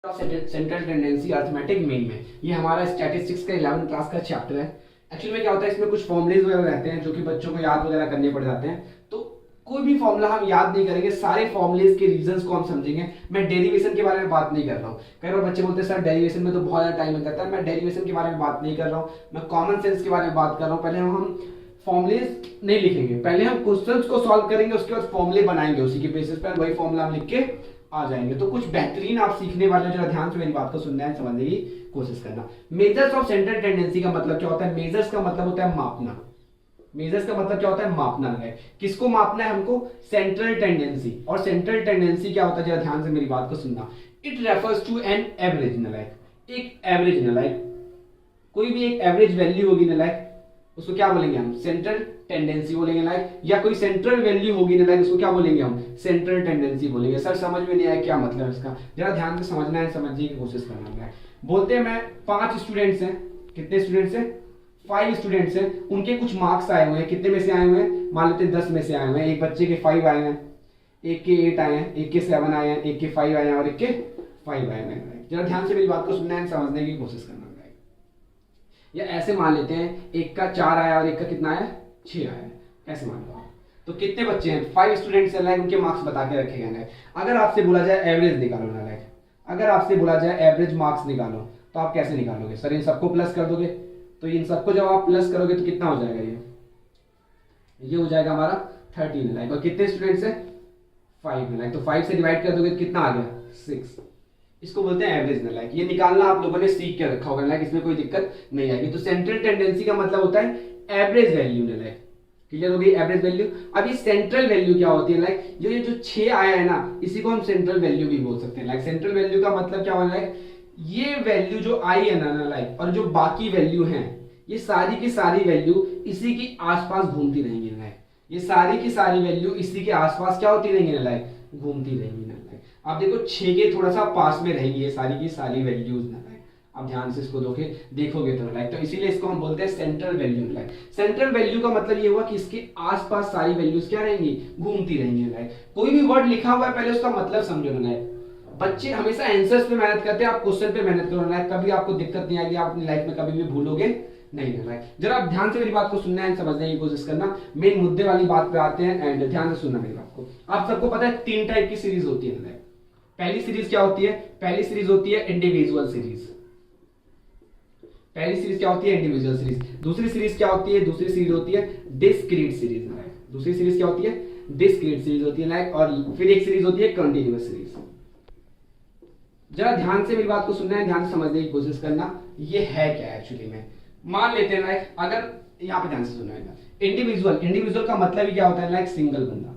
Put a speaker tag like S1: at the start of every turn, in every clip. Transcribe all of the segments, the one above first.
S1: Central tendency arithmetic mean में ये हमारा स्टैटिस्टिक्स का 11th क्लास का चैप्टर है। एक्चुअली में क्या होता है, इसमें कुछ फॉर्मूलेज वगैरह रहते हैं जो कि बच्चों को याद वगैरह करने पड़ जाते हैं। तो कोई भी फॉर्मूला हम याद नहीं करेंगे, सारे फॉर्मूलेज के रीजंस को हम समझेंगे। मैं डेरिवेशन के बारे में बात नहीं कर रहा हूँ। कई बार बच्चे बोलते हैं सर डेरिवेशन में तो बहुत ज्यादा टाइम लग जाता है। मैं डेरिवेशन के बारे में बात नहीं कर रहा हूँ, मैं कॉमन सेंस के बारे में बात कर रहा हूँ। पहले हम फॉर्मुलेज नहीं लिखेंगे, पहले हम क्वेश्चंस को सॉल्व करेंगे, उसके बाद फॉर्मुले बनाएंगे, उसी के बेसिस पर वही फॉर्मुला हम लिख के आ जाएंगे। तो कुछ बेहतरीन आप सीखने वाले, जरा ध्यान से मेरी बात को सुनना है, समझने की कोशिश करना। मेजर्स ऑफ सेंट्रल टेंडेंसी का मतलब क्या होता है? मेजर्स का मतलब होता है मापना। मेजर्स का मतलब क्या होता है? मापना है। किसको मापना है हमको? Central tendency. और सेंट्रल टेंडेंसी क्या होता है? जरा ध्यान से मेरी बात को सुनना। It refers to an average नलायक, एक एवरेज नलायक, कोई भी एक एवरेज वैल्यू होगी नलायक, उसको क्या बोलेंगे हम? सेंट्रल टेंडेंसी बोलेंगे लाइक। या कोई सेंट्रल वैल्यू होगी ना लाइक, उसको क्या बोलेंगे हम? सेंट्रल टेंडेंसी बोलेंगे। सर समझ में नहीं आया क्या मतलब है इसका? जरा ध्यान से समझना है, समझने की कोशिश करना है। बोलते हैं मैं 5 स्टूडेंट्स हैं। कितने स्टूडेंट्स हैं? 5 स्टूडेंट्स हैं। उनके कुछ मार्क्स आए हुए हैं। कितने में से आए हुए हैं? मान लेते हैं 10 में से आए हुए हैं। एक बच्चे के 5 आए हैं, एक के 8 आए हैं, एक के 7 आए हैं, एक के 5 आए हैं और एक के 5 आए हैं। जरा ध्यान से मेरी बात को सुनना है, समझने की कोशिश करना है। या ऐसे मान लेते हैं एक का 4 आया और एक का कितना आया? 6 आया। ऐसे मान लो। तो कितने बच्चे हैं? 5 स्टूडेंट्स हैं, उनके मार्क्स बता के रखे गए हैं। अगर आपसे बोला जाए एवरेज निकालो ना लाइक, अगर आपसे बोला जाए एवरेज मार्क्स निकालो, तो आप कैसे निकालोगे? सर इन सबको प्लस कर दोगे। तो इन सबको जब आप प्लस करोगे तो कितना हो जाएगा? ये हो जाएगा हमारा 13 लाइक। और कितने स्टूडेंट्स हैं? 5 लाइक। तो 5 से डिवाइड कर दोगे तो कितना आ गया? 6। इसको बोलते हैं एवरेज नलायक। ये निकालना आप लोगों ने सीख के रखा होगा लाइक, इसमें कोई दिक्कत नहीं आएगी। तो सेंट्रल टेंडेंसी का मतलब होता है एवरेज वैल्यू नलायक। क्लियर हो गई? Average value. अब ये सेंट्रल वैल्यू क्या होती है लाइक? जो 6 आया है ना, इसी को हम सेंट्रल वैल्यू भी बोल सकते हैं लाइक। सेंट्रल वैल्यू का मतलब क्या होना है? ये वैल्यू जो आई है ना लाइक, और जो बाकी वैल्यू है, ये सारी की सारी वैल्यू इसी की आसपास घूमती रहेंगी लाइक। ये सारी की सारी वैल्यू इसी के आसपास क्या होती रहेंगी लाइक? घूमती रहेंगी ना। आप देखो 6 के थोड़ा सा पास में रहेगी ये सारी की सारी वैल्यूज ना लाइक। आप ध्यान से इसको देखोगे तो लाइक, तो इसीलिए इसको हम बोलते हैं central value like. Central value का मतलब ये हुआ कि इसके आसपास सारी वैल्यूज क्या रहेंगी? घूमती रहेंगी लाइक। कोई भी वर्ड लिखा हुआ है पहले उसका मतलब समझो ना लाइक। बच्चे हमेशा आंसर्स पे मेहनत करते हैं, आप क्वेश्चन पे मेहनत करो लाइक। कभी आपको दिक्कत नहीं आएगी, आप अपनी लाइफ में कभी भी भूलोगे नहीं ना लाइक। जरा आप ध्यान से मेरी बात को सुनना है, समझने की कोशिश करना। मेन मुद्दे वाली बात पे आते हैं एंड ध्यान से सुनना मेरी बात को। आप सबको पता है 3 टाइप की सीरीज होती है लाइक। पहली सीरीज क्या होती है? पहली सीरीज होती है इंडिविजुअल सीरीज। पहली सीरीज क्या होती है? Individual series. दूसरी सीरीज क्या होती है? दूसरी सीरीज होती है डिस्क्रीट सीरीज। दूसरी सीरीज क्या होती है? डिस्क्रीट सीरीज होती है लाइक। और फिर एक सीरीज होती है कंटिन्यूअस सीरीज। जरा ध्यान से मेरी बात को सुनना है, ध्यान से समझने की कोशिश करना। ये है क्या एक्चुअली में? मान लेते हैं लाइक, अगर यहां पे ध्यान से सुनना है, इंडिविजुअल, इंडिविजुअल का मतलब ही क्या होता है लाइक? सिंगल बंदा।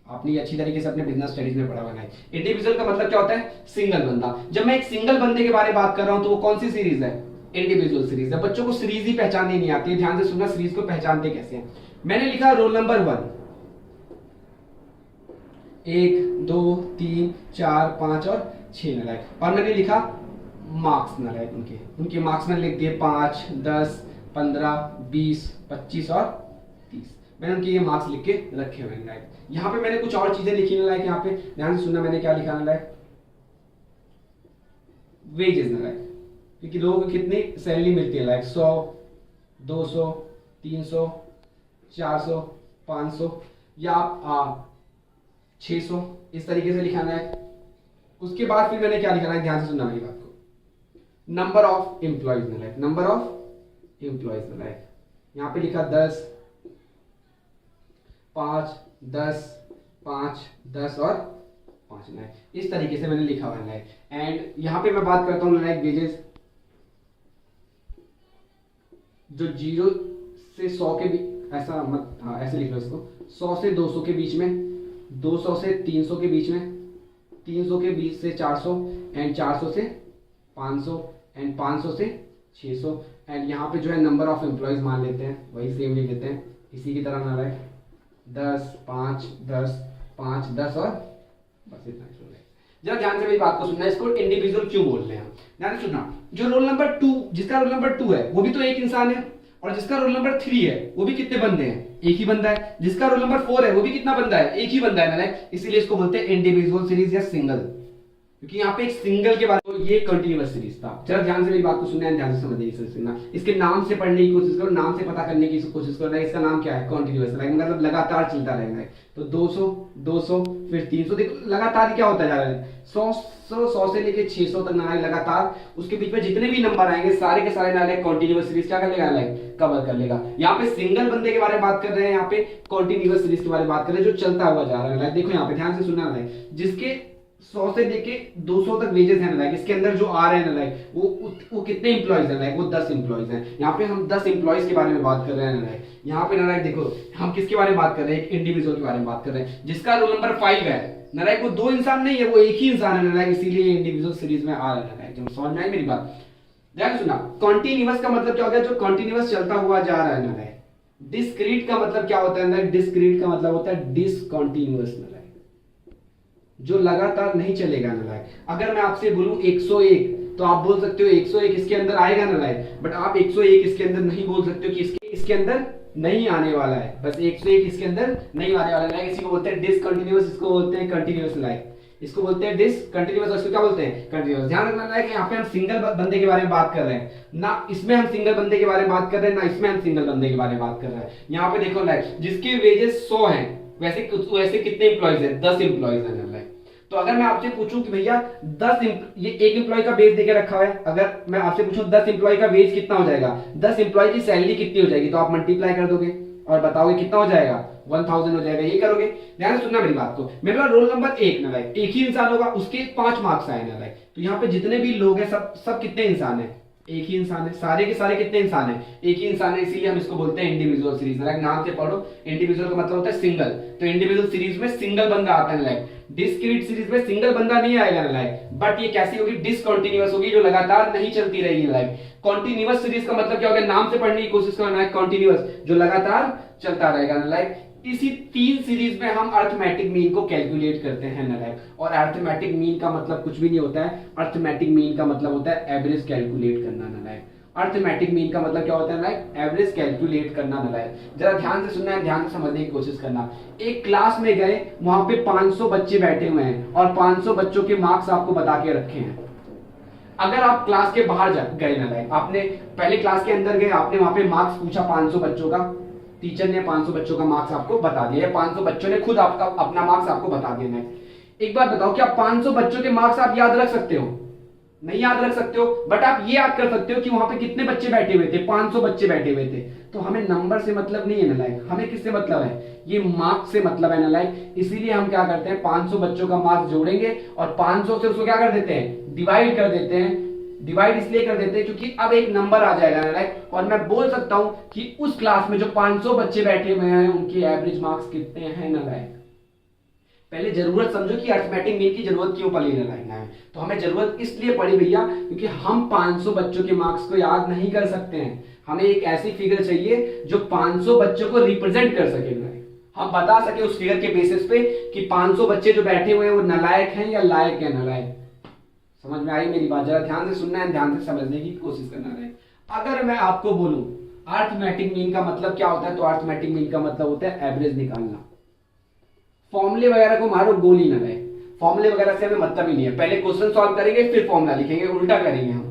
S1: आपने ये अच्छी तरीके से अपने बिजनेस स्टडीज में पढ़ा हुआ है। इंडिविजुअल का मतलब क्या होता है? सिंगल बंदा। जब मैं एक सिंगल बंदे के बारे में बात कर रहा हूं तो वो कौन सी सीरीज है? इंडिविजुअल सीरीज है। बच्चों को सीरीज ही पहचाननी नहीं आती है। ध्यान से सुनना, सीरीज को पहचानते कैसे हैं। मैंने लिखा रोल नंबर 1, 1 2 3 4 5 और 6 नलायक। और मैंने लिखा मार्क्स नलायक, उनके मार्क्स मैंने लिख दिए 5 10 15 20 25 और 30। मैंने उनके ये मार्क्स लिख के रखे हुए हैं। यहाँ पे मैंने कुछ और चीजें लिखी है लाइक। यहाँ पे ध्यान से सुनना, मैंने क्या लिखा है लाइक? वेजेस ना लाइक, क्योंकि लोगों को कितनी सैलरी मिलती है लाइक? 100 200 300 400 500 या 600, इस तरीके से लिखा है। उसके बाद फिर मैंने क्या लिखा है? ध्यान से सुनना मेरी बात को। नंबर ऑफ एम्प्लॉयज ना लाइक, नंबर ऑफ एम्प्लॉयज ना लाइक। यहाँ पे लिखा 10 5 10 5 10 और 5 लाइक। इस तरीके से मैंने लिखा हुआ है लाइक। एंड यहां पे मैं बात करता हूं लाइक वेजेस, जो 0 से 100 के बीच, ऐसा मत, हाँ ऐसे लिख लो इसको। 100 से 200 के बीच में, 200 से 300 के बीच में, 300 के बीच से 400 एंड 400 से 500 एंड 500 से 600। एंड यहाँ पे जो है नंबर ऑफ एम्प्लॉयज मान लेते हैं, वही सेम लिख लेते हैं इसी की तरह ना लाइक। 10 5 10 5 10 और बस इतना ही। जरा ध्यान से मेरी बात को सुनना। इसको इंडिविजुअल क्यों बोल रहे हैं? ध्यान से सुनना। जो रोल नंबर 2, जिसका रोल नंबर 2 है वो भी तो एक इंसान है, और जिसका रोल नंबर 3 है वो भी कितने बंदे हैं? एक ही बंदा है। जिसका रोल नंबर 4 है वो भी कितना बंदा है? एक ही बंदा है ना, इसीलिए इसको बोलते हैं इंडिविजुअल सीरीज या सिंगल। क्योंकि यहाँ पे एक सिंगल के बारे में, ये कंटिन्यूअस सीरीज था। चलो ध्यान से मेरी बात को सुनना है, ध्यान से समझने की कोशिश करना। इसके नाम से पढ़ने की कोशिश करो, नाम से पता करने की कोशिश करो। इसका नाम क्या है? कंटिन्यूअस, मतलब लगातार चलता रहेगा। तो 200 200 फिर 300, देखो लगातार क्या होता जा रहा है, 100 से लेके 600 तक ना लगातार, उसके बीच में जितने भी नंबर आएंगे सारे के सारे ना कंटिन्यूअस सीरीज क्या कर लेगा, कवर कर लेगा। यहाँ पे सिंगल बंदे के बारे में बात कर रहे हैं, यहाँ पे कंटिन्यूअस सीरीज के बारे में बात कर रहे हैं जो चलता हुआ जा रहा है। देखो यहाँ पे ध्यान से सुनना है, जिसके 100 से लेके 200 तक वेजेस हैं लाइक, इसके अंदर जो आ रहे हैं लाइक वो कितने इंप्लॉइज हैं लाइक, वो 10 इंप्लॉइज हैं। यहाँ पे हम 10 इंप्लॉइज के बारे में बात कर रहे हैं लाइक। यहाँ पे ना लाइक देखो हम किसके बारे में बात कर रहे हैं, एक इंडिविजुअल के बारे में बात कर रहे हैं जिसका रोल नंबर 5 है ना लाइक। वो दो इंसान नहीं है, वो एक ही इंसान है ना लाइक, इसीलिए इंडिविजुअल सीरीज में आ रहा है लाइक। जब समझ में आई मेरी बात, ध्यान सुना। कंटिन्यूअस का मतलब क्या होता है, जो कंटिन्यूअस चलता हुआ जा रहा है ना लाइक। डिस्क्रीट का मतलब क्या होता है लाइक, डिस्क्रीट का मतलब होता है डिसकंटिन्यूअस ना लाइक, जो लगातार नहीं चलेगा ना लाइक। अगर मैं आपसे बोलूं 101 तो आप बोल सकते हो 101 इसके अंदर आएगा ना लाइक, बट आप 101 इसके अंदर नहीं बोल सकते हो कि इसके अंदर नहीं आने वाला है। बस 101 इसके अंदर नहीं आने वाला है। इसी को बोलते हैं डिसकंटिन्यूअस, इसको बोलते हैं कंटिन्यूअस लाइक, इसको बोलते हैं डिसकंटिन्यूअस, इसको क्या बोलते हैं, कंटिन्यूअस। ध्यान रखना है कि यहाँ पे हम सिंगल बंदे के बारे में बात कर रहे हैं ना, इसमें हम सिंगल बंदे के बारे में बात कर रहे हैं ना, इसमें हम सिंगल बंदे के बारे में बात कर रहे हैं। यहाँ पे देखो लाइक, जिसके वेजेस 100 हैं वैसे कितने इंप्लॉइज है, 10 इंप्लॉइज है लाइक। तो अगर मैं आपसे पूछूं कि भैया 10 ये एक एम्प्लॉय का बेस देके रखा है, अगर मैं आपसे पूछूं 10 एम्प्लॉय का बेस कितना हो जाएगा, 10 एम्प्लॉय की सैलरी कितनी हो जाएगी, तो आप मल्टीप्लाई कर दोगे और बताओगे कितना हो जाएगा, 1000 हो जाएगा। ये करोगे। ध्यान से सुनना मेरी बात को। मेरे पास रोल नंबर 1 ना लाइक, एक ही इंसान होगा, उसके 5 मार्क्स आए ना लाइक। तो यहाँ पे जितने भी लोग हैं सब कितने इंसान है, एक ही इंसान है। सारे के सारे कितने इंसान है, एक ही इंसान है, इसीलिए हम इसको बोलते हैं इंडिविजुअल सीरीज। लाइक नाम से पढ़ो, इंडिविजुअल का मतलब होता है सिंगल। तो इंडिविजुअल सीरीज में सिंगल बंदा आता है लाइक। डिस्क्रीट सीरीज में सिंगल बंदा नहीं आएगा ना लाइक, बट ये कैसी होगी, डिसकंटिन्यूअस होगी, जो लगातार नहीं चलती रहेगी लाइक। कॉन्टिन्यूअस सीरीज का मतलब क्या होगा, नाम से पढ़ने की कोशिश करना है, कॉन्टिन्यूअस जो लगातार चलता रहेगा ना लाइक। इसी 3 सीरीज में हम अर्थमेटिक मीन को कैलकुलेट करते हैं ना लाइक। और अर्थमेटिक मीन का मतलब कुछ भी नहीं होता है, अर्थमेटिक मीन का मतलब होता है एवरेज कैलकुलेट करना ना लाइक। अर्थमेटिक मीन का मतलब क्या होता है लाइक, एवरेज कैलकुलेट करना ना लाइक। जरा ध्यान से सुनना है, ध्यान से समझने की कोशिश करना। एक क्लास में गए, वहां पे 500 बच्चे बैठे हुए हैं और 500 बच्चों के मार्क्स आपको बता के रखे हैं। अगर आप क्लास के बाहर गए ना लाइक, आपने पहले क्लास के अंदर गए, आपने वहां पे मार्क्स पूछा 500 बच्चों का, टीचर ने 500 बच्चों का मार्क्स आपको बता दिया, 500 बच्चों ने खुद आपका अपना मार्क्स आपको बता दिया। एक बात बताओ, क्या 500 बच्चों के मार्क्स आप याद रख सकते हो? नहीं याद रख सकते हो, बट आप ये याद कर सकते हो कि वहां पे कितने बच्चे बैठे हुए थे, 500 बच्चे बैठे हुए थे। तो हमें नंबर से मतलब नहीं है ना लाइक, हमें किससे मतलब है, ये मार्क्स से मतलब है ना लाइक। इसीलिए हम क्या करते हैं, 500 बच्चों का मार्क्स जोड़ेंगे और 500 से उसको क्या कर देते हैं, डिवाइड कर देते हैं। डिवाइड इसलिए कर देते हैं क्योंकि अब एक नंबर आ जाएगा ना लाइक, और मैं बोल सकता हूं कि उस क्लास में जो 500 बच्चे बैठे हुए हैं उनके एवरेज मार्क्स कितने हैं ना लाइक। पहले जरूरत समझो कि अर्थमेटिक मीन की जरूरत क्यों पड़ी ना लाइक है। तो हमें जरूरत इसलिए पड़ी भैया क्योंकि हम 500 बच्चों के मार्क्स को याद नहीं कर सकते हैं। हमें एक ऐसी फिगर चाहिए जो 500 बच्चों को रिप्रेजेंट कर सके लाइक। हम बता सके उस फिगर के बेसिस पे कि 500 बच्चे जो बैठे हुए हैं वो नालायक हैं या लायक है नालायक। समझ में आई मेरी बात? जरा ध्यान से सुनना है, ध्यान से समझने की कोशिश करना है। अगर मैं आपको बोलूं अर्थमेटिक मीन का मतलब क्या होता है, तो अर्थमेटिक मीन का मतलब होता है एवरेज निकालना। फॉर्मूले वगैरह को मारो, गोली ना रहे। फॉर्मूले वगैरह से हमें मतलब ही नहीं है। पहले क्वेश्चन सॉल्व करेंगे फिर फॉर्मूला लिखेंगे, उल्टा करेंगे हम।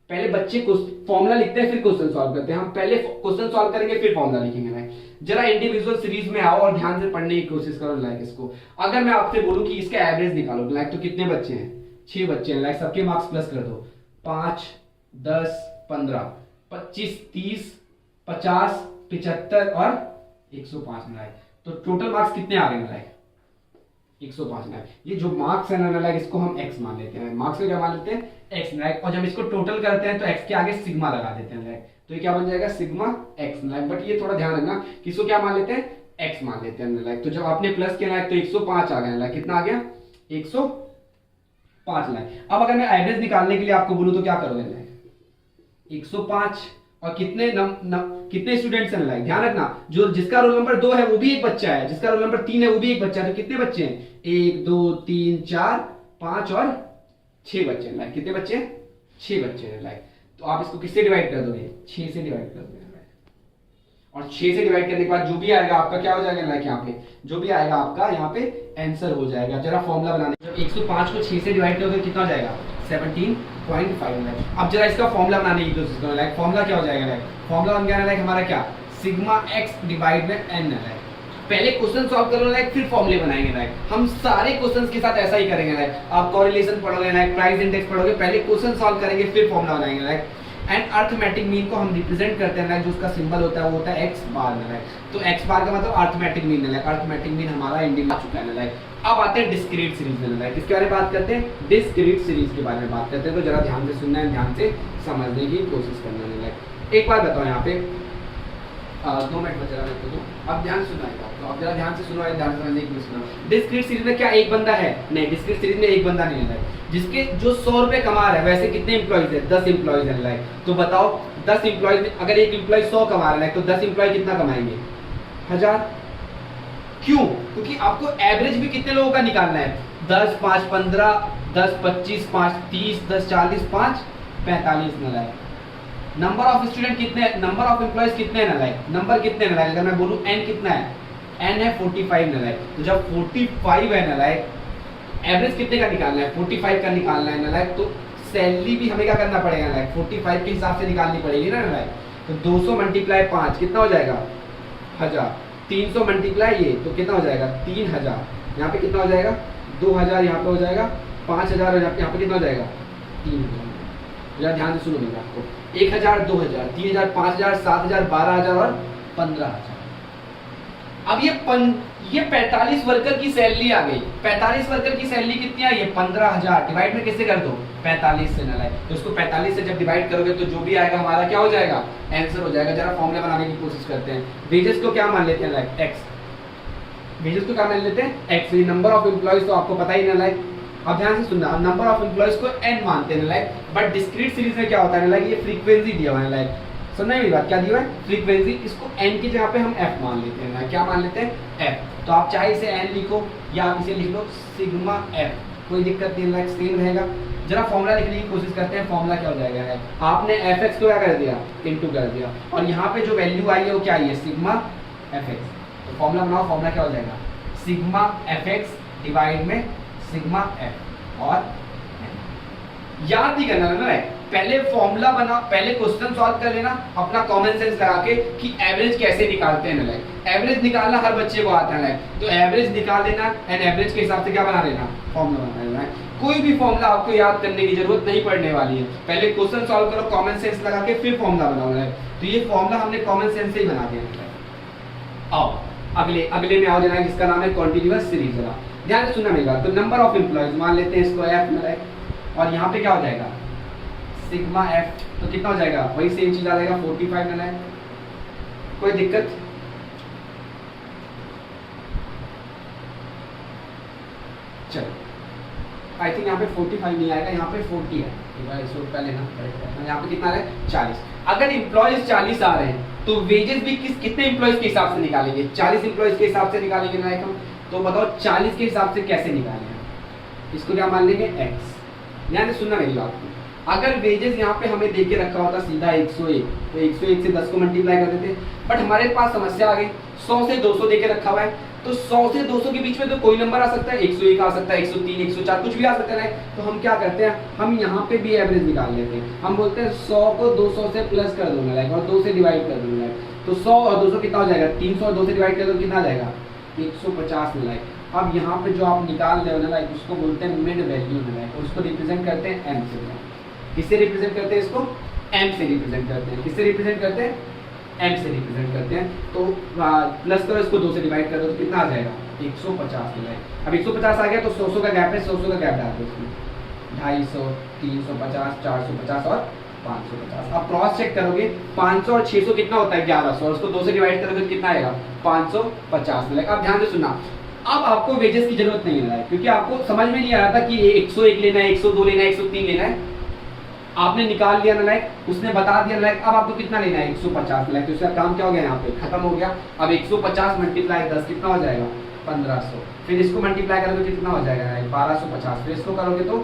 S1: पहले बच्चे फॉर्मूला लिखते हैं फिर क्वेश्चन सॉल्व करते हैं, हम पहले क्वेश्चन सॉल्व करेंगे फिर फॉर्मूला लिखेंगे लाइक। जरा इंडिविजुअल सीरीज में आओ और ध्यान से पढ़ने की कोशिश करो लाइक इसको। अगर मैं आपसे बोलूं कि इसका एवरेज निकालो लाइक, तो कितने बच्चे हैं, 6 बच्चे हैं लाइक। सबके मार्क्स प्लस कर दो, 5 10 15 25 30 50 75 और 105 लाइक। तो टोटल मार्क्स कितने आ गए लाइक, 105 लाइक। ये जो मार्क्स है ना लाइक, इसको हम x मान लेते हैं। मार्क्स को क्या मान लेते हैं, x लाइक। और जब इसको टोटल करते हैं तो x के आगे सिग्मा लगा देते हैं लाइक। तो ये क्या बन जाएगा, सिग्मा x लाइक। बट ये थोड़ा ध्यान रखना कि इसको क्या मान लेते हैं, x मान लेते हैं लाइक। तो जब आपने प्लस किया लाइक तो 105 आ गया लाइक। कितना आ गया, 105 लाइक। अब अगर मैं एवरेज निकालने के लिए आपको बोलूं तो क्या करोगे लाइक, 105 और कितने कितने स्टूडेंट्स हैं लाइक। ध्यान रखना, जो जिसका रोल नंबर 2 है वो भी एक बच्चा है, जिसका रोल नंबर 3 है वो भी एक बच्चा है। तो कितने बच्चे हैं, 1 2 3 4 5 और 6 बच्चे हैं लाइक। कितने बच्चे हैं, 6 बच्चे हैं लाइक। तो आप इसको किससे डिवाइड कर दोगे, 6 से डिवाइड कर दोगे। और 6 से डिवाइड करने के बाद जो भी आएगा आपका क्या हो जाएगा लाइक यहाँ पे जो भी आएगा आपका यहाँ पे आंसर हो जाएगा। जरा फॉर्मूला बनाने, जब 105 को 6 से डिवाइड करोगे कितना हो जाएगा 17.5। अब जरा इसका फॉर्मूला बनाने की कोशिश करो। लाइक फॉर्मूला क्या हो जाएगा, लाइक फॉर्मूला बन गया लाइक हमारा क्या सिग्मा एक्स डिवाइड में एन है। पहले क्वेश्चन सॉल्व करो लाइक फिर फॉर्मूले बनाएंगे। लाइक हम सारे क्वेश्चंस के साथ ऐसा ही करेंगे। लाइक आप कोरिलेशन पढ़ोगे, लाइक प्राइस इंडेक्स पढ़ोगे, पहले क्वेश्चन सॉल्व करेंगे फिर फॉर्मूला बनाएंगे। लाइक एंड अर्थमेटिक मीन को हम रिप्रेजेंट करते हैं लाइक जो उसका सिंबल होता है वो होता है एक्स बार में। लाइक तो एक्स बार का मतलब अर्थमेटिक मीन है। लाइक अर्थमेटिक मीन हमारा इंडियन आ चुका है। लाइक अब आते हैं डिस्क्रीट सीरीज में। लाइक इसके बारे में बात करते हैं, डिस्क्रीट सीरीज के बारे में बात करते हैं। तो जरा ध्यान से सुनना है, ध्यान से समझने की कोशिश करना है। लाइक एक बार बताओ यहाँ पे 2 मिनट बचा मेरे को, अब ध्यान से सुनाएगा। तो अब जरा ध्यान से सुनो, ध्यान से समझने की कोशिश करो। डिस्क्रीट सीरीज में क्या एक बंदा है? नहीं, डिस्क्रीट सीरीज में एक बंदा नहीं है। जिसके जो 100 रुपए कमा रहा है, वैसे कितने एम्प्लॉइज है? 10 एम्प्लॉइज है। लाइक तो बताओ 10 एम्प्लॉइज में अगर एक एम्प्लॉय 100 कमा रहा है तो 10 एम्प्लॉय कितना कमाएंगे? 1000। क्यों? क्योंकि आपको एवरेज भी कितने लोगों का निकालना है? 10, 5, 15, 10, 25, 5, 30, 10, 40, 5, 45 ना। लाइक नंबर ऑफ स्टूडेंट कितने, नंबर ऑफ एम्प्लॉइज कितने हैं? लाइक नंबर कितने हैं? लाइक अगर मैं बोलूं n कितना है? n है 45 ना। लाइक तो जब 45 है ना, लाइक एवरेज कितने का निकालना है? 45 का निकालना है ना। लाइक तो सैलरी भी हमें क्या करना पड़ेगा? लाइक 45 के हिसाब से निकालनी पड़ेगी ना। लाइक तो 200 मल्टीप्लाई 5 कितना हो जाएगा? 1000। 300 मल्टीप्लाई ये तो कितना हो जाएगा? 3000। यहाँ पे कितना हो जाएगा? 2000। यहाँ पे हो जाएगा 5000 और यहाँ पे कितना हो जाएगा? 3000। जरा ध्यान से सुनो मेरी बात को। 1000, 2000, 3000, 5000, 7000, 12000 और 15000। अब ये 45 वर्कर की सैलरी आ गई। 45 वर्कर की सैलरी कितनी आई है? 15000। डिवाइड में किससे कर दो? 45 से ना। लाइक तो उसको 45 से जब डिवाइड करोगे तो जो भी आएगा हमारा क्या हो जाएगा? आंसर हो जाएगा। जरा फॉर्मूला बनाने की कोशिश करते हैं। वेजेस को क्या मान लेते हैं? Like x. वेजेस को क्या मान लेते हैं? एक्स। नंबर ऑफ एम्प्लॉइज तो आपको पता ही ना। लाइक अब ध्यान से सुनना, नंबर ऑफ एम्प्लॉइज को n मानते हैं। लाइक बट डिस्क्रीट सीरीज में क्या होता है? लाइक ये फ्रीक्वेंसी दिया हुआ है। लाइक सुनना मेरी बात, क्या दिया हुआ है? फ्रीक्वेंसी। इसको n की जगह पे हम f मान लेते हैं। क्या मान लेते हैं? f। तो आप चाहे इसे n लिखो या आप इसे लिख लो सिग्मा f, कोई दिक्कत नहीं। लाइक सेम रहेगा। जरा फॉर्मूला लिखने की कोशिश करते हैं। फॉर्मूला क्या हो जाएगा? है आपने fx को क्या कर दिया? इनटू कर दिया और यहाँ पे जो वैल्यू आई है वो क्या आई है? Sigma fx। तो फॉर्मूला बनाओ। फॉर्मूला क्या हो जाएगा? सिग्मा fx डिवाइड में सिग्मा f। और याद नहीं करना ना, पहले फॉर्मूला बना, पहले क्वेश्चन सॉल्व कर लेना अपना कॉमन सेंस लगा के कि एवरेज कैसे निकालते हैं। लाइक एवरेज निकालना हर बच्चे को आता है। लाइक तो एवरेज निकाल देना एंड एवरेज के हिसाब से क्या बना लेना? फॉर्मूला बना लेना। कोई भी फॉर्मूला आपको याद करने की जरूरत नहीं पड़ने वाली है। पहले क्वेश्चन सॉल्व करो, कॉमन सेंस लगा के फिर फॉर्मूला बनाओ। तो ये फॉर्मूला हमने कॉमन सेंस से ही बना दिया। आओ अगले में आओ जरा, जिसका नाम है कॉन्टिन्यूअस सीरीज। ध्यान से सुनना मेरी बात। तो नंबर ऑफ एम्प्लॉइज मान लेते हैं इसको f में। लाइक और यहाँ पे क्या हो जाएगा? Sigma f। तो कितना हो जाएगा? वही सेम चीज आ जाएगा 45 में। कोई दिक्कत? चलो आई थिंक यहाँ पे 45 नहीं आएगा, यहाँ पे 40 है। इसको पहले ना यहाँ पे कितना है? 40। अगर एम्प्लॉइज 40 आ रहे हैं तो वेजेस भी कितने एम्प्लॉइज के हिसाब से निकालेंगे? 40 एम्प्लॉइज के हिसाब से निकालेंगे। लाइक हम तो बताओ 40 के हिसाब से कैसे निकालेंगे? इसको क्या मान लेंगे? x। ध्यान से सुनना मेरी बात को। अगर वेजेस यहाँ पे हमें देके रखा होता सीधा 101, तो 101 से 10 को मल्टीप्लाई कर देते। बट हमारे पास समस्या आ गई, 100 से 200 देके रखा हुआ है। तो 100 से 200 के बीच में तो कोई नंबर आ सकता है, 101 आ सकता है, 103, 104 कुछ भी आ सकता है। तो हम क्या करते हैं? हम यहाँ पे भी एवरेज निकाल लेते हैं। हम बोलते हैं 100 को 200 से प्लस कर दूंगा लाइक और 2 से डिवाइड कर दूंगा। तो 100 और 200 कितना हो जाएगा? 300 और 2 से डिवाइड कर दो कितना आ जाएगा? 150 में। लाइक अब यहाँ पे जो आप निकाल रहे हो ना, लाइक उसको बोलते हैं मिड वैल्यू में। लाइक उसको रिप्रेजेंट करते हैं m से। किससे रिप्रेजेंट करते हैं इसको? m से रिप्रेजेंट करते हैं। किससे रिप्रेजेंट करते हैं? m से रिप्रेजेंट करते हैं। तो प्लस करो, इसको 2 से डिवाइड कर दो तो कितना आ जाएगा? 150 में। लाइक अब 150 आ गया तो 100 का गैप है, 100 का गैप डाल दो इसमें। 250, 350, 450 और 550। अब क्रॉस चेक करोगे 500 और 600 कितना होता है? 1100। और उसको 2 से डिवाइड करोगे तो कितना आएगा? 550 में। अब ध्यान से सुनना, अब आपको वेजेस की जरूरत नहीं है क्योंकि आपको समझ में नहीं आ रहा था कि 101 लेना है, 102 लेना है, 103 लेना है। आपने निकाल लिया ना, लाइक उसने बता दिया लाइक अब आपको कितना लेना है? 150। लाइक तो इसका काम क्या हो गया? यहाँ पे खत्म हो गया। अब 150 मल्टीप्लाई 10 कितना हो जाएगा? 1500। फिर इसको मल्टीप्लाई करोगे तो कितना हो जाएगा? 1250। फिर इसको करोगे तो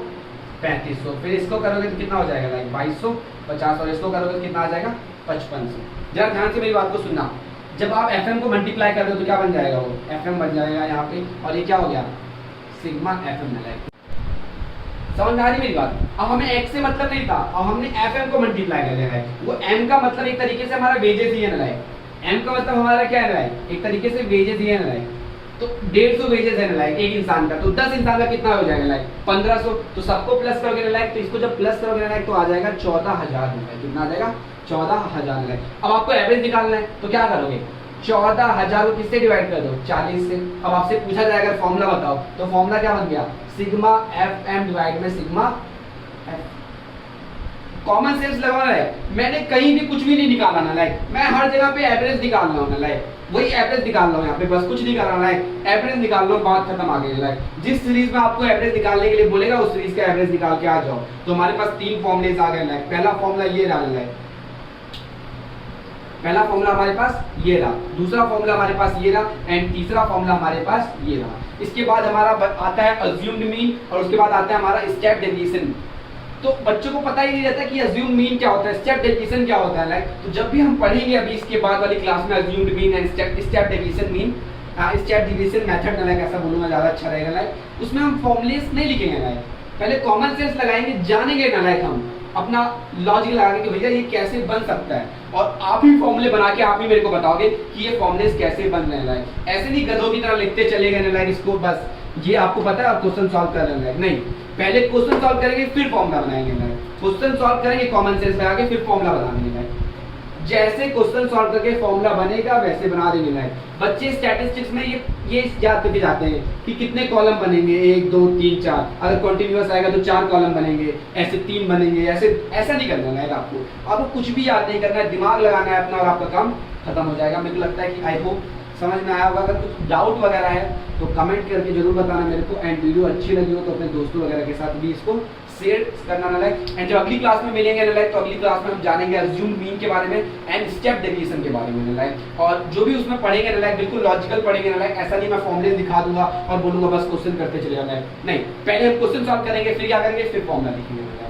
S1: 3500। फिर इसको करोगे तो कितना हो जाएगा? लाइक 2250। और इसको करोगे तो कितना आ जाएगा? 5500। जरा ध्यान से मेरी बात को सुनना, जब आप FM को मल्टीप्लाई कर रहे हो तो क्या बन जाएगा, वो FM बन जाएगा यहाँ पे, और ये क्या हो गया, सिग्मा FM नलाइक। समझ में आ रही मेरी बात? अब हमें x से मतलब नहीं था, अब हमने FM को मल्टीप्लाई कर लिया है। वो m का मतलब एक तरीके से हमारा वेजेस ही है नलाइक, m का मतलब हमारा क्या है नलाइक, एक तरीके से वेजेस ही है नलाइक। तो 150 वेजेस है नलाइक एक इंसान का, तो 10 इंसान का कितना हो जाएगा नलाइक 1500। तो सबको प्लस करोगे नलाइक, तो इसको जब प्लस करोगे नलाइक तो आ जाएगा 14,000 नलाइक। कितना आ जाएगा, 14,000 नलाइक। अब आपको एवरेज निकालना है तो क्या करोगे, 14,000 को किससे डिवाइड कर दो, 40 से। अब आपसे पूछा जाएगा फॉर्मूला बताओ, तो फॉर्मूला क्या बन गया, सिग्मा FM डिवाइड में सिग्मा F। कॉमन सेंस लगाना है, मैंने कहीं भी कुछ भी नहीं निकाला ना लाइक, मैं हर जगह पे एवरेज निकाल रहा हूँ ना लाइक, वही एवरेज निकाल रहा हूँ यहाँ पे, बस कुछ नहीं कर रहा लाइक, एवरेज निकाल लो, बात खत्म आ गई लाइक। जिस सीरीज में आपको एवरेज निकालने के लिए बोलेगा उस सीरीज का एवरेज निकाल के आ जाओ। तो हमारे पास 3 फॉर्मूलेज आ गए लाइक। पहला फॉर्मूला ये रहा लाइक, पहला फॉर्मूला हमारे पास ये रहा, दूसरा फॉर्मूला हमारे पास ये रहा, एंड तीसरा फॉर्मूला हमारे पास ये रहा। इसके बाद हमारा आता है अज्यूम्ड मीन, और उसके बाद आता है हमारा स्टेप डेविएशन। तो बच्चों को पता ही नहीं रहता कि अज्यूम्ड मीन क्या होता है, स्टेप डेविएशन क्या होता है लाइक। तो जब भी हम पढ़ेंगे अभी इसके बाद वाली क्लास में assumed mean and step deviation mean, step deviation method like, ऐसा बोलूंगा ज्यादा अच्छा रहेगा लाइक। उसमें हम फॉर्मुलेस नहीं लिखेंगे लाइक, पहले कॉमन सेंस लगाएंगे, जानेंगे ना लाइक, हम अपना लॉजिक लगाएंगे कि भैया ये कैसे बन सकता है, और आप ही फॉर्मूले बना के आप ही मेरे को बताओगे कि ये फॉर्मुलेस कैसे बन रहे हैं लाइक। ऐसे नहीं गधों की तरह लिखते चले गए लाइक, इसको बस ये आपको पता है आप क्वेश्चन सॉल्व कर रहे हैं, नहीं, पहले क्वेश्चन सॉल्व करेंगे फिर फॉर्मूला बनाएंगे लाइक। क्वेश्चन सॉल्व करेंगे कॉमन सेंस लगा के फिर फॉर्मूला बनाएंगे लाइक। जैसे क्वेश्चन सॉल्व करके फॉर्मूला बनेगा वैसे बना देंगे लाइक। बच्चे स्टैटिस्टिक्स में ये याद करके जाते हैं कि कितने कॉलम बनेंगे, 1 2 3 4, अगर कंटिन्यूअस आएगा तो 4 कॉलम बनेंगे, ऐसे 3 बनेंगे, ऐसा नहीं करना है आपको कुछ भी याद नहीं करना है, दिमाग लगाना है अपना और आपका काम खत्म हो जाएगा। मेरे को लगता है कि आई होप समझ में आया होगा। अगर कुछ डाउट वगैरह है तो कमेंट करके जरूर बताना मेरे को, एंड वीडियो अच्छी लगी हो तो अपने दोस्तों वगैरह के साथ भी इसको शेयर करना ना लाइक। एंड जब अगली क्लास में मिलेंगे ना लाइक, तो अगली क्लास में हम जानेंगे अज्यूम्ड मीन के बारे में एंड स्टेप डेविएशन के बारे में ना लाइक। और जो भी उसमें पढ़ेंगे ना लाइक बिल्कुल लॉजिकल पढ़ेंगे ना लाइक, ऐसा नहीं मैं फॉर्मूले दिखा दूंगा और बोलूंगा बस क्वेश्चन करते चले जाना है, नहीं, पहले हम क्वेश्चन सॉल्व करेंगे फिर क्या करेंगे, फिर फॉर्मूला लिखेंगे।